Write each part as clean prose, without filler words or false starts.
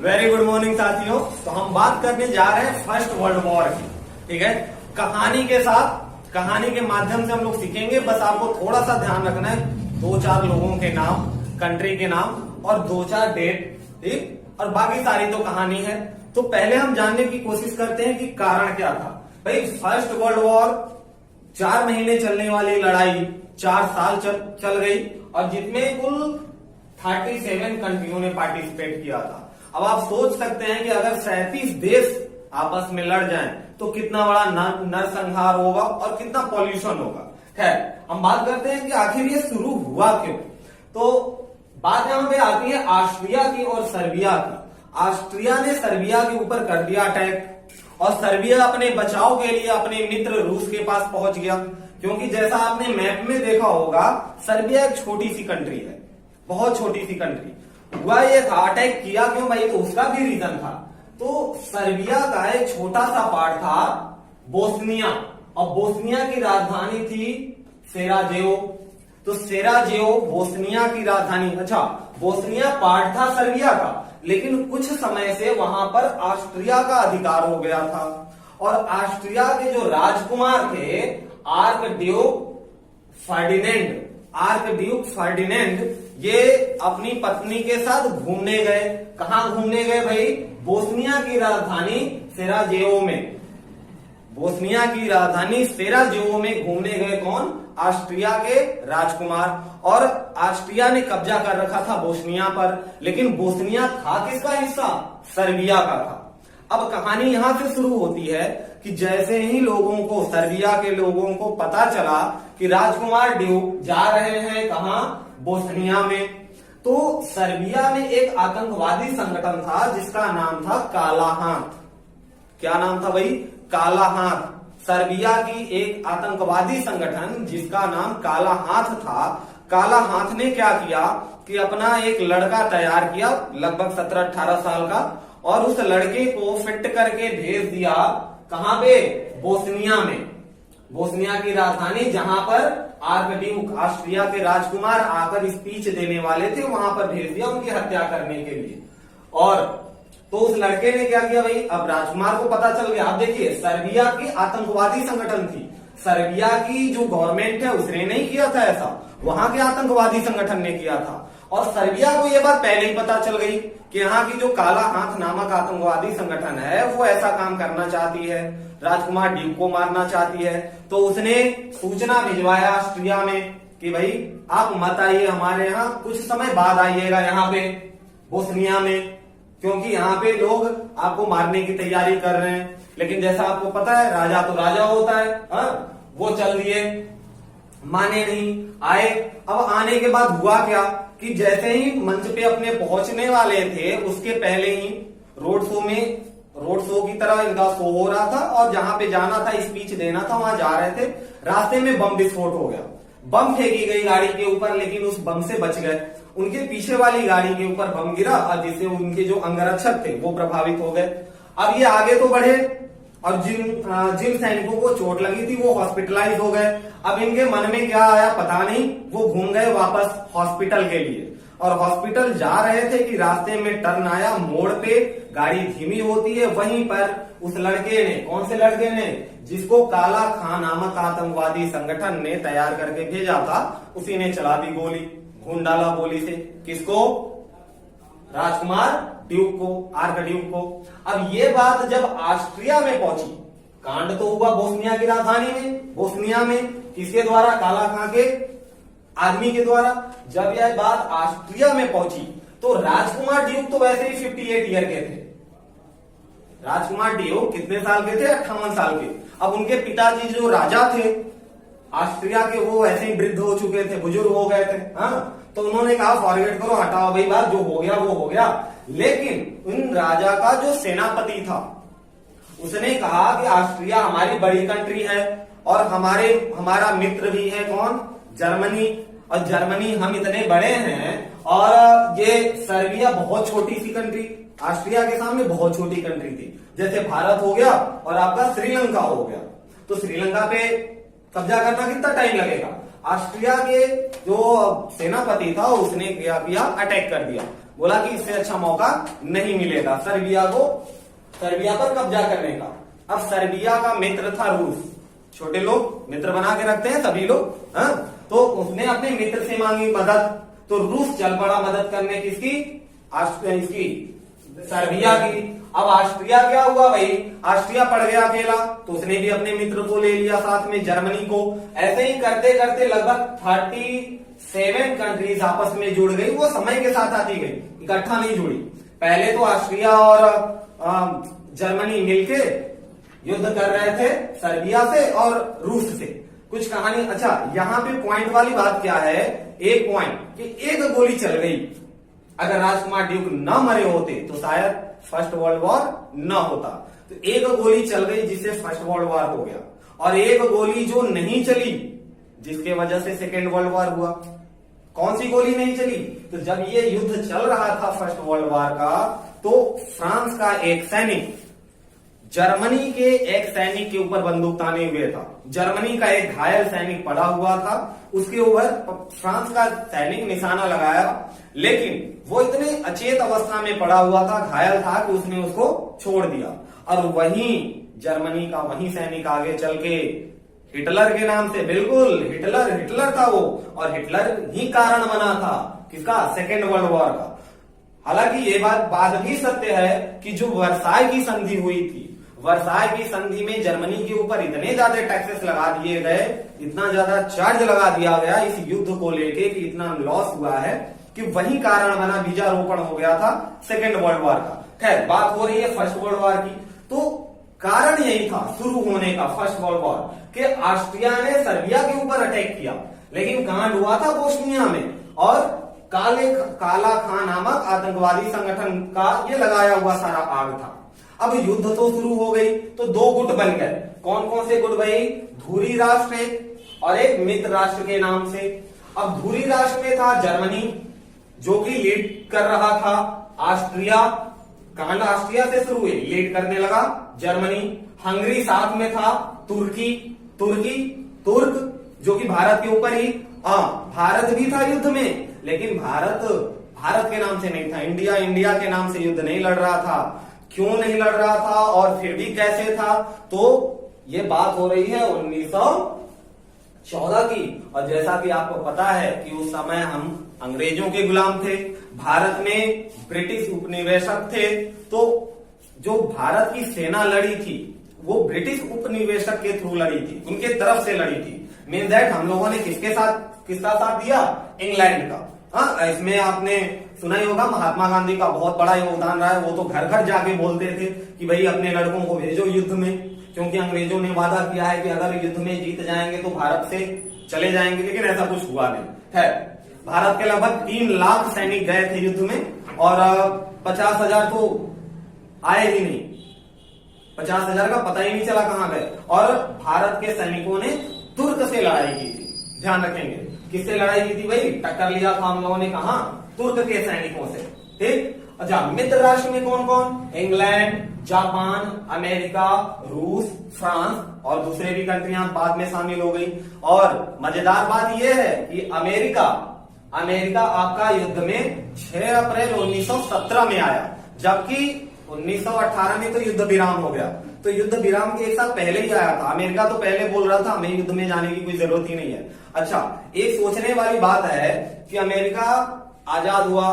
Very good morning साथियों। तो हम बात करने जा रहे हैं फर्स्ट वर्ल्ड वॉर की। ठीक है, कहानी के साथ, कहानी के माध्यम से हम लोग सीखेंगे। बस आपको थोड़ा सा ध्यान रखना है, 2-4 लोगों के नाम, कंट्री के नाम और 2-4 डेट, ठीक, और बाकी सारी तो कहानी है। तो पहले हम जानने की कोशिश करते हैं कि कारण क्या था। भाई फर्स्ट वर्ल्ड वॉर 4 महीने चलने वाली लड़ाई 4 साल चल गई और जिसमें कुल 37 कंट्रियों ने पार्टिसिपेट किया था। अब आप सोच सकते हैं कि अगर 37 देश आपस में लड़ जाएं तो कितना बड़ा नरसंहार होगा और कितना पॉल्यूशन होगा। खैर, हम बात करते हैं कि आखिर ये शुरू हुआ क्यों। तो बात यहां पे आती है ऑस्ट्रिया की और सर्बिया की। ऑस्ट्रिया ने सर्बिया के ऊपर कर दिया अटैक और सर्बिया अपने बचाव के लिए अपने मित्र रूस के पास पहुंच गया, क्योंकि जैसा आपने मैप में देखा होगा सर्बिया एक छोटी सी कंट्री है, बहुत छोटी सी कंट्री। हुआ ये था, अटैक किया क्यों भाई, तो उसका भी रीजन था। तो सर्बिया का एक छोटा सा पार्ट था बोस्निया, और बोस्निया की राजधानी थी सेराजेवो। तो सेराजेवो बोस्निया की राजधानी, अच्छा बोस्निया पार्ट था सर्बिया का, लेकिन कुछ समय से वहां पर ऑस्ट्रिया का अधिकार हो गया था। और ऑस्ट्रिया के जो राजकुमार थे आर्कड्यूक फर्डिनेंड, ये अपनी पत्नी के साथ घूमने गए। कहां घूमने गए भाई, बोस्निया की राजधानी सेराजेवो में। बोस्निया की राजधानी सेराजेवो में घूमने गए कौन, ऑस्ट्रिया के राजकुमार। और ऑस्ट्रिया ने कब्जा कर रखा था बोस्निया पर, लेकिन बोस्निया था किसका हिस्सा, सर्बिया का था। अब कहानी यहां से शुरू होती है कि जैसे ही लोगों को, सर्बिया के लोगों को पता चला कि राजकुमार ड्यूक जा रहे हैं कहां, बोस्निया में, तो सर्बिया में एक आतंकवादी संगठन था जिसका नाम था काला हाथ। क्या नाम था भाई, काला हाथ। सर्बिया की एक आतंकवादी संगठन जिसका नाम काला हाथ था। काला हाथ ने क्या किया कि अपना एक लड़का तैयार किया, लगभग 17-18 साल का, और उस लड़के को फिट करके भेज दिया कहां पे, बोस्निया में, बोस्निया की राजधानी, जहां पर आर्कड्यूक ऑस्ट्रिया के राजकुमार आकर स्पीच देने वाले थे, वहां पर भेज दिया उनकी हत्या करने के लिए। और तो उस लड़के ने क्या किया भाई, अब राजकुमार को पता चल गया। अब देखिए, सर्बिया की आतंकवादी संगठन थी, सर्बिया की जो गवर्नमेंट है उसने नहीं किया था ऐसा, वहां के आतंकवादी संगठन ने किया था। और सर्बिया को यह बात पहले ही पता चल गई कि यहाँ की जो काला हाथ नामक आतंकवादी संगठन है वो ऐसा काम करना चाहती है, राजकुमार ड्यूक को मारना चाहती है। तो उसने सूचना भिजवाया ऑस्ट्रिया में कि भाई आप मत आइए हमारे यहाँ, कुछ समय बाद आइएगा यहाँ पे बोस्निया में, क्योंकि यहाँ पे लोग आपको मारने की तैयारी कर रहे हैं। लेकिन जैसा आपको पता है, राजा तो राजा होता है, वो चल दिए, माने नहीं, आए। अब आने के बाद हुआ क्या कि जैसे ही मंच पे अपने पहुंचने वाले थे, उसके पहले ही रोड शो की तरह इनका शो हो रहा था, और जहां पे जाना था, स्पीच देना था, वहां जा रहे थे। रास्ते में बम विस्फोट हो गया, बम फेंकी गई गाड़ी के ऊपर, लेकिन उस बम से बच गए। उनके पीछे वाली गाड़ी के ऊपर बम गिरा और जिससे उनके जो अंगरक्षक थे वो प्रभावित हो गए। अब ये आगे तो बढ़े और जिन सैनिकों को चोट लगी थी वो हॉस्पिटलाइज हो गए। अब इनके मन में क्या आया पता नहीं, वो घूम गए वापस हॉस्पिटल के लिए, और हॉस्पिटल जा रहे थे कि रास्ते में टर्न आया, मोड़ पे गाड़ी धीमी होती है, वहीं पर उस लड़के ने, कौन से लड़के ने, जिसको काला खान नामक आतंकवादी संगठन ने तैयार करके भेजा था, उसी ने चला दी गोली, भून डाला गोली से। किसको, राजकुमार ड्यूक को, आर्कड्यूक को। अब ये बात जब ऑस्ट्रिया में पहुंची, कांड तो हुआ बोस्निया की राजधानी में, बोस्निया में, किसके द्वारा, काला खां के आदमी के द्वारा। जब यह बात ऑस्ट्रिया में पहुंची तो राजकुमार ड्यूक तो वैसे ही 58 ईयर के थे। राजकुमार ड्यूक कितने साल के थे, 58 साल के। अब उनके पिताजी जो राजा थे ऑस्ट्रिया के, वो ऐसे ही वृद्ध हो चुके थे, बुजुर्ग हो गए थे। तो उन्होंने कहा फॉरगेट करो, हटाओ भाई बात, जो हो गया वो हो गया। लेकिन उन राजा का जो सेनापति था उसने कहा कि ऑस्ट्रिया हमारी बड़ी कंट्री है और हमारा मित्र भी है कौन, जर्मनी, और जर्मनी हम इतने बड़े हैं, और ये सर्बिया बहुत छोटी सी कंट्री, ऑस्ट्रिया के सामने बहुत छोटी कंट्री थी। जैसे भारत हो गया और आपका श्रीलंका हो गया, तो श्रीलंका पे कब्जा करना कितना टाइम लगेगा। ऑस्ट्रिया के जो सेनापति था उसने क्या किया, अटैक कर दिया, बोला कि इससे अच्छा मौका नहीं मिलेगा सर्बिया पर कब्जा करने का। अब सर्बिया का मित्र था रूस, छोटे लोग मित्र बना के रखते हैं सभी लोग, तो उसने अपने मित्र से मांगी मदद, तो रूस चल पड़ा मदद करने किसकी, इसकी सर्बिया की। अब ऑस्ट्रिया क्या हुआ भाई, ऑस्ट्रिया पड़ गया अकेला, तो उसने भी अपने मित्र को ले लिया साथ में, जर्मनी को। ऐसे ही करते करते लगभग 37 कंट्रीज आपस में जुड़ गई। वो समय के साथ आती गई, इकट्ठा नहीं जुड़ी। पहले तो ऑस्ट्रिया और जर्मनी मिलके युद्ध कर रहे थे सर्बिया से और रूस से। कुछ कहानी, अच्छा यहाँ पे पॉइंट वाली बात क्या है, एक पॉइंट कि एक गोली चल गई, अगर राजकुमार ड्यूक न मरे होते तो शायद फर्स्ट वर्ल्ड वॉर न होता। तो एक गोली चल गई जिससे फर्स्ट वर्ल्ड वॉर हो गया, और एक गोली जो नहीं चली जिसके वजह से सेकेंड वर्ल्ड वॉर हुआ। कौन सी गोली नहीं चली, तो जब ये युद्ध चल रहा था फर्स्ट वर्ल्ड वॉर का, तो फ्रांस का एक सैनिक जर्मनी के एक सैनिक के ऊपर बंदूक ताने हुए था। जर्मनी का एक घायल सैनिक पड़ा हुआ था, उसके ऊपर फ्रांस का सैनिक निशाना लगाया, लेकिन वो इतने अचेत अवस्था में पड़ा हुआ था, घायल था, कि उसने उसको छोड़ दिया। और वहीं जर्मनी का वहीं सैनिक आगे चल के हिटलर के नाम से, बिल्कुल हिटलर था वो, और हिटलर ही कारण बना था किसका, सेकेंड वर्ल्ड वॉर का। हालांकि ये बात भी सत्य है कि जो वर्साई की संधि हुई थी, वर्साई की संधि में जर्मनी के ऊपर इतने ज्यादा टैक्सेस लगा दिए गए, इतना ज्यादा चार्ज लगा दिया गया इस युद्ध को लेके कि इतना लॉस हुआ है, कि वही कारण बना, बीजारोपण हो गया था सेकेंड वर्ल्ड वॉर का। खैर बात हो रही है फर्स्ट वर्ल्ड वॉर की, तो कारण यही था शुरू होने का फर्स्ट वर्ल्ड वॉर, कि ऑस्ट्रिया ने सर्बिया के ऊपर अटैक किया, लेकिन कांड हुआ था बोस्निया में, और काला खान नामक आतंकवादी संगठन का ये लगाया हुआ सारा आग था। अब युद्ध तो शुरू हो गई, तो दो गुट बन गए। कौन कौन से गुट भाई, धुरी राष्ट्र एक और एक मित्र राष्ट्र के नाम से। अब धुरी राष्ट्र में था जर्मनी, जो कि लीड कर रहा था ऑस्ट्रिया, कांड ऑस्ट्रिया से शुरू हुई, लीड करने लगा जर्मनी। हंगरी साथ में था, तुर्क जो कि भारत के ऊपर ही, भारत भी था युद्ध में, लेकिन भारत के नाम से नहीं था, इंडिया के नाम से युद्ध नहीं लड़ रहा था। क्यों नहीं लड़ रहा था और फिर भी कैसे था, तो ये बात हो रही है 1914 की। और जैसा कि आपको पता है कि उस समय हम अंग्रेजों के गुलाम थे, भारत में ब्रिटिश उपनिवेशक थे, तो जो भारत की सेना लड़ी थी वो ब्रिटिश उपनिवेशक के थ्रू लड़ी थी, उनके तरफ से लड़ी थी। मीन दैट हम लोगों ने किसका साथ दिया, इंग्लैंड का। इसमें आपने सुना ही होगा महात्मा गांधी का बहुत बड़ा योगदान रहा है। वो तो घर घर जाके बोलते थे कि भाई अपने लड़कों को भेजो युद्ध में, क्योंकि अंग्रेजों ने वादा किया है कि अगर युद्ध में जीत जाएंगे तो भारत से चले जाएंगे, लेकिन ऐसा कुछ हुआ नहीं है। भारत के लगभग 3 लाख सैनिक गए थे युद्ध में, और 50,000 तो आए ही नहीं, 50,000 का पता ही नहीं चला कहां गए। और भारत के सैनिकों ने तुर्क से लड़ाई की थी, ध्यान रखेंगे किससे लड़ाई की थी भाई, टक्कर लिया था हम लोगों ने, कहा, तुर्क के सैनिकों से। ठीक, अच्छा मित्र राष्ट्र में कौन कौन, इंग्लैंड, जापान, अमेरिका, रूस, फ्रांस और दूसरे भी कंट्रियां बाद में शामिल हो गई। और मजेदार बात यह है कि अमेरिका आपका युद्ध में 6 अप्रैल 1917 में आया, जबकि 1918 में तो युद्ध विराम हो गया। तो युद्ध विराम के एक साथ पहले ही आया था। अमेरिका तो पहले बोल रहा था हमें युद्ध में जाने की कोई जरूरत ही नहीं है। अच्छा, एक सोचने वाली बात है कि अमेरिका आजाद हुआ,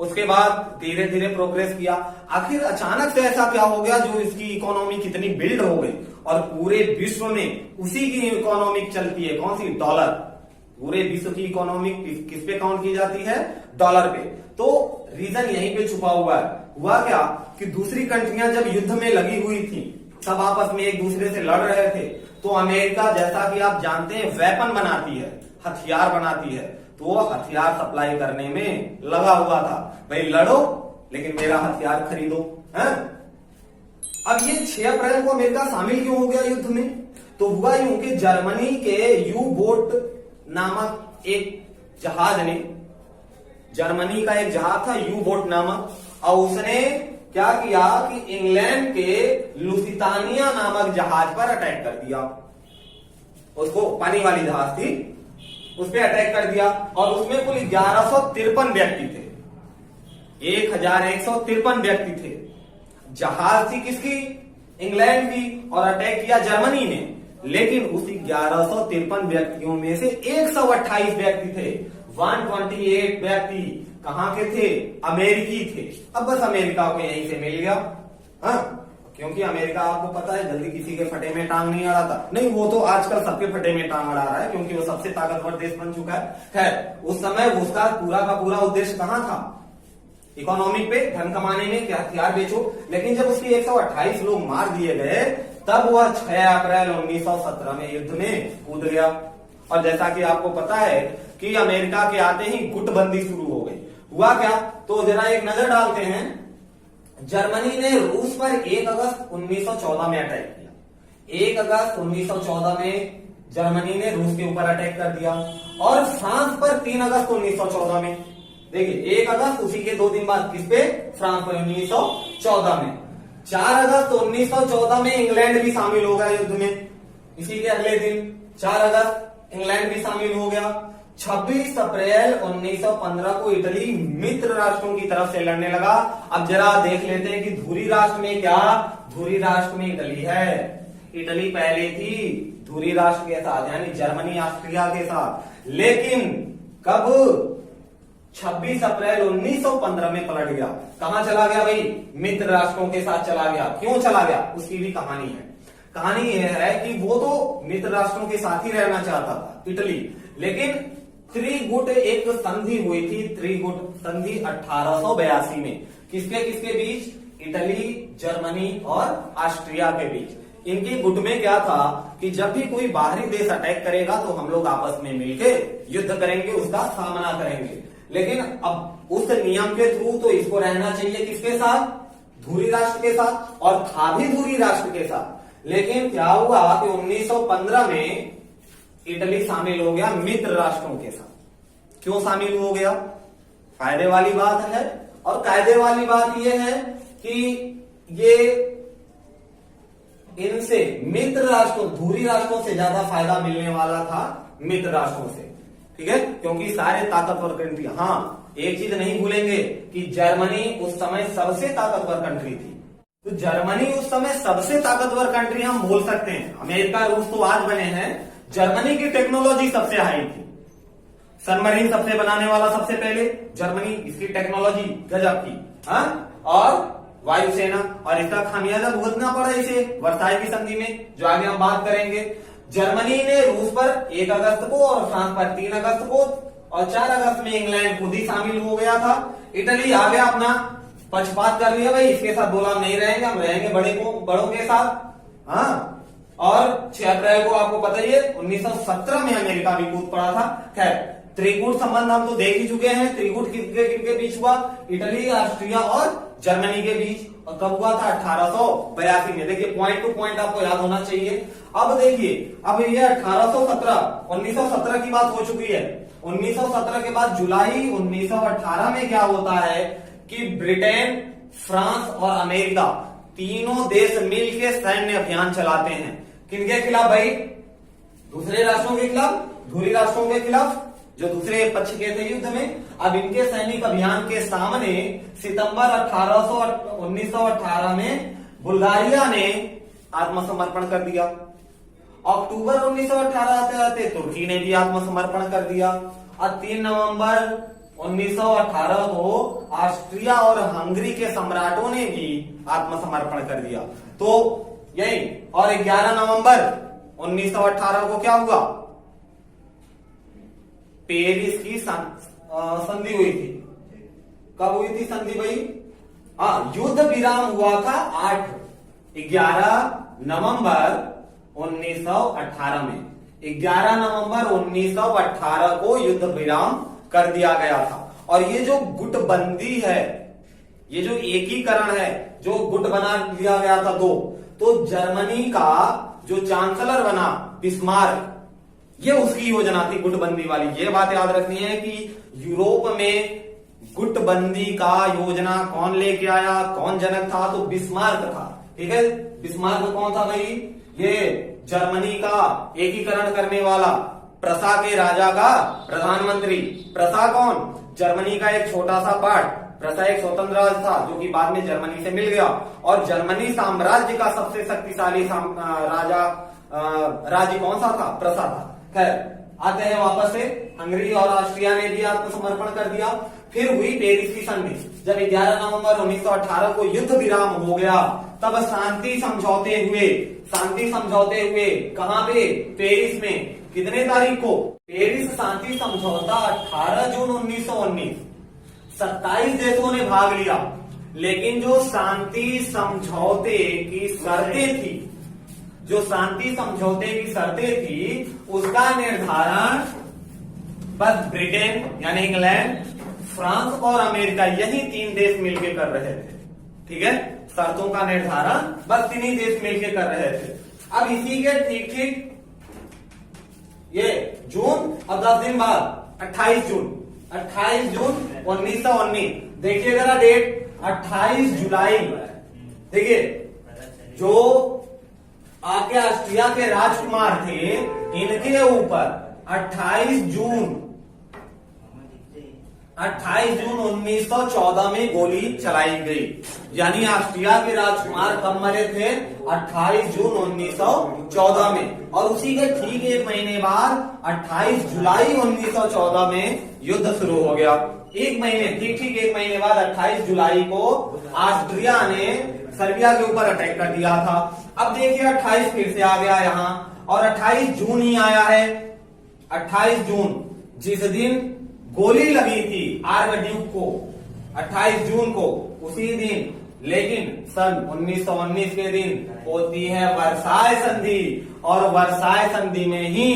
उसके बाद धीरे धीरे प्रोग्रेस किया, आखिर अचानक से ऐसा क्या हो गया जो इसकी इकोनॉमी कितनी बिल्ड हो गई, और पूरे विश्व में उसी की इकोनॉमिक चलती है, कौन सी, डॉलर। पूरे विश्व की इकोनॉमी किस पे काउंट की जाती है, डॉलर पे। तो रीजन यहीं पे छुपा हुआ है। हुआ क्या कि दूसरी कंट्रियां जब युद्ध में लगी हुई थी, सब आपस में एक दूसरे से लड़ रहे थे, तो अमेरिका, जैसा कि आप जानते हैं, वेपन बनाती है, हथियार बनाती है, तो वो हथियार सप्लाई करने में लगा हुआ था, भाई लड़ो लेकिन मेरा हथियार खरीदो, है? अब ये 6 अप्रैल को अमेरिका शामिल क्यों हो गया युद्ध में, तो हुआ यूं कि जर्मनी के यू बोट नामक एक जहाज ने, जर्मनी का एक जहाज था यू बोट नामक, और उसने क्या किया कि इंग्लैंड के लुसितानिया नामक जहाज पर अटैक कर दिया। उसको पानी वाली जहाज थी, उस पर अटैक कर दिया, और उसमें कुल 1153 व्यक्ति थे। 1153 व्यक्ति थे। जहाज थी किसकी? इंग्लैंड की, और अटैक किया जर्मनी ने। लेकिन उसी 1153 व्यक्तियों में से 128 व्यक्ति थे, 128 व्यक्ति कहां के थे? अमेरिकी थे। अब बस अमेरिका को यहीं से मिल गया, हाँ, क्योंकि अमेरिका आपको पता है जल्दी किसी के फटे में टांग नहीं अड़ाता। नहीं, वो तो आजकल सबके फटे में टांग अड़ा रहा है, क्योंकि वो सबसे ताकतवर देश बन चुका है। खैर, उस समय उसका पूरा का पूरा उद्देश्य कहां था? इकोनॉमिक पे, धन कमाने में, कि हथियार बेचो। लेकिन जब उसके 128 लोग मार दिए गए, तब वह 6 अप्रैल 1917 में युद्ध में कूद गया। और जैसा कि आपको पता है कि अमेरिका के आते ही गुटबंदी शुरू हो गई। हुआ क्या? तो जरा एक नजर डालते हैं। जर्मनी ने रूस पर 1 अगस्त 1914 में अटैक किया। 1 अगस्त 1914 में जर्मनी ने रूस के ऊपर अटैक कर दिया। और फ्रांस पर 3 अगस्त 1914 में, देखिए 1 अगस्त, उसी के 2 दिन बाद किस पे? फ्रांस पर 1914 में। 4 अगस्त 1914 में इंग्लैंड भी शामिल हो गया युद्ध में। इसी के अगले दिन 4 अगस्त इंग्लैंड भी शामिल हो गया। 26 अप्रैल 1915 को इटली मित्र राष्ट्रों की तरफ से लड़ने लगा। अब जरा देख लेते हैं कि धुरी राष्ट्र में क्या? धुरी राष्ट्र में इटली है। इटली पहले थी धुरी राष्ट्र के साथ, यानी जर्मनी ऑस्ट्रिया के साथ। लेकिन कब? 26 अप्रैल 1915 में पलट गया। कहां चला गया भाई? मित्र राष्ट्रों के साथ चला गया। क्यों चला गया? उसकी भी कहानी है। कहानी यह है कि वो तो मित्र राष्ट्रों के साथ ही रहना चाहता था इटली, लेकिन त्रिगुट एक संधि हुई थी, त्रिगुट संधि 1882 में। किसके किसके बीच? इटली, जर्मनी और ऑस्ट्रिया के बीच। इनके गुट में क्या था कि जब भी कोई बाहरी देश अटैक करेगा तो हम लोग आपस में मिलके युद्ध करेंगे, उसका सामना करेंगे। लेकिन अब उस नियम के थ्रू तो इसको रहना चाहिए किसके साथ? धुरी राष्ट्र के साथ, और था भी धुरी राष्ट्र के साथ। लेकिन क्या हुआ कि 1915 में इटली शामिल हो गया मित्र राष्ट्रों के साथ। क्यों शामिल हो गया? फायदे वाली बात है। और कायदे वाली बात यह है कि ये इनसे मित्र राष्ट्रों, धुरी राष्ट्रों से ज्यादा फायदा मिलने वाला था मित्र राष्ट्रों से, ठीक है, क्योंकि सारे ताकतवर कंट्री। हाँ, एक चीज नहीं भूलेंगे कि जर्मनी उस समय सबसे ताकतवर कंट्री थी। तो जर्मनी उस समय सबसे ताकतवर कंट्री हम बोल सकते हैं। अमेरिका, रूस तो आज बने हैं। जर्मनी की टेक्नोलॉजी सबसे हाई थी। सबमरीन सबसे बनाने वाला सबसे पहले जर्मनी, इसकी टेक्नोलॉजी गजब की। हाँ, और वायुसेना, और इसका खामियाजा भुगतना पड़ा इसे वर्साई की संधि में, जो आगे हम बात करेंगे। जर्मनी ने रूस पर 1 अगस्त को और फ्रांस पर 3 अगस्त को, और 4 अगस्त में इंग्लैंड खुद ही शामिल हो गया था। इटली आ गया, अपना पक्षपात कर लिया, भाई इसके साथ बोला हम नहीं रहेंगे, हम रहेंगे बड़ों के साथ। हाँ, और 6 अप्रैल को आपको पता ही है 1917 में अमेरिका भी कूद पड़ा था। खैर, त्रिकूट संबंध हम तो देख ही चुके हैं। त्रिकूट किसके बीच हुआ? इटली, ऑस्ट्रिया और जर्मनी के बीच। और कब हुआ था? 1882 में। देखिए, पॉइंट टू पॉइंट आपको याद होना चाहिए। अब देखिए, अब ये 1817, 1917 की बात हो चुकी है। 1917 के बाद जुलाई 1918 में क्या होता है कि ब्रिटेन, फ्रांस और अमेरिका तीनों देश मिलकर सैन्य अभियान चलाते हैं। किनके खिलाफ भाई? दूसरे राष्ट्रों के खिलाफ, धुरी राष्ट्रों के खिलाफ, जो दूसरे पक्ष के थे युद्ध में। अब इनके सैनिक अभियान के सामने सितंबर 1918 में बुल्गारिया ने आत्मसमर्पण कर दिया। अक्टूबर 1918 आते आते तुर्की ने भी आत्मसमर्पण कर दिया। और 3 नवंबर 1918 को ऑस्ट्रिया और हंगरी के सम्राटों ने भी आत्मसमर्पण कर दिया। तो यही, और 11 नवंबर 1918 को क्या हुआ? पेरिस की संधि हुई थी। कब हुई थी संधि भाई? हाँ, युद्ध विराम हुआ था 11 नवंबर 1918 में। 11 नवंबर 1918 को युद्ध विराम कर दिया गया था। और ये जो गुटबंदी है, ये जो एकीकरण है, जो गुट बना दिया गया था 2, तो जर्मनी का जो चांसलर बना बिस्मार्क, ये उसकी योजना थी गुटबंदी वाली। ये बात याद रखनी है कि यूरोप में गुटबंदी का योजना कौन लेके आया, कौन जनक था? तो बिस्मार्क था, ठीक है। बिस्मार्क कौन था भाई? ये जर्मनी का एकीकरण करने वाला, प्रसा के राजा का प्रधानमंत्री। प्रसा कौन? जर्मनी का एक छोटा सा पार्ट, प्रसा एक स्वतंत्र राज्य था जो कि बाद में जर्मनी से मिल गया, और जर्मनी साम्राज्य का सबसे शक्तिशाली राज्य कौन सा था? प्रसा था। खैर आते हैं वापस से, हंगरी और ऑस्ट्रिया ने भी आत्मसमर्पण कर दिया। फिर हुई पेरिस की संधि। जब 11 नवंबर 1918 को युद्ध विराम हो गया, तब शांति समझौते हुए कहां पे? पेरिस में। कितने तारीख को? पेरिस शांति समझौता 18 जून 1919। 27 देशों ने भाग लिया, लेकिन जो शांति समझौते की शर्तें थी उसका निर्धारण बस ब्रिटेन यानी इंग्लैंड, फ्रांस और अमेरिका, यही 3 देश मिलकर कर रहे थे। ठीक है, शर्तों का निर्धारण बस 3 ही देश मिलकर कर रहे थे। अब इसी के ठीक ये जून और 10 दिन बाद 28 जून 1919, देखिए जरा डेट, 28 जुलाई। देखिए जो आके ऑस्ट्रिया के राजकुमार थे, इनके ऊपर 28 जून 1914 में गोली चलाई गई। यानी ऑस्ट्रिया के राजकुमार कब मरे थे? 28 जून 1914 में। और उसी के ठीक 1 महीने बाद 28 जुलाई 1914 में युद्ध शुरू हो गया। एक महीने बाद 28 जुलाई को ऑस्ट्रिया ने सर्बिया के ऊपर अटैक कर दिया था। अब देखिए 28 फिर से आ गया यहाँ, और 28 जून ही आया है। 28 जून जिस दिन गोली लगी थी आर्कड्यूक को, 28 जून को, उसी दिन, लेकिन सन 1919 के दिन होती है वर्साय संधि, और वर्साय संधि में ही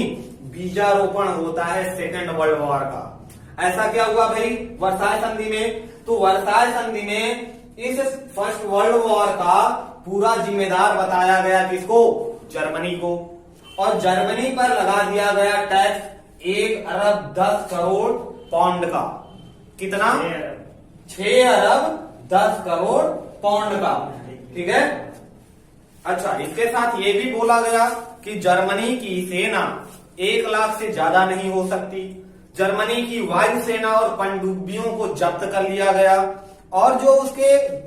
बीजारोपण होता है सेकेंड वर्ल्ड वॉर का। ऐसा क्या हुआ भाई वर्साय संधि में? तो वर्साय संधि में इस फर्स्ट वर्ल्ड वॉर का पूरा जिम्मेदार बताया गया किसको? जर्मनी को। और जर्मनी पर लगा दिया गया टैक्स 1 अरब 10 करोड़ पाउंड का। कितना? 6 अरब 10 करोड़ पाउंड का। ठीक है। अच्छा, इसके साथ ये भी बोला गया कि जर्मनी की सेना 1 लाख से ज्यादा नहीं हो सकती। जर्मनी की वायुसेना और पनडुब्बियों को जब्त कर लिया गया, और जो उसके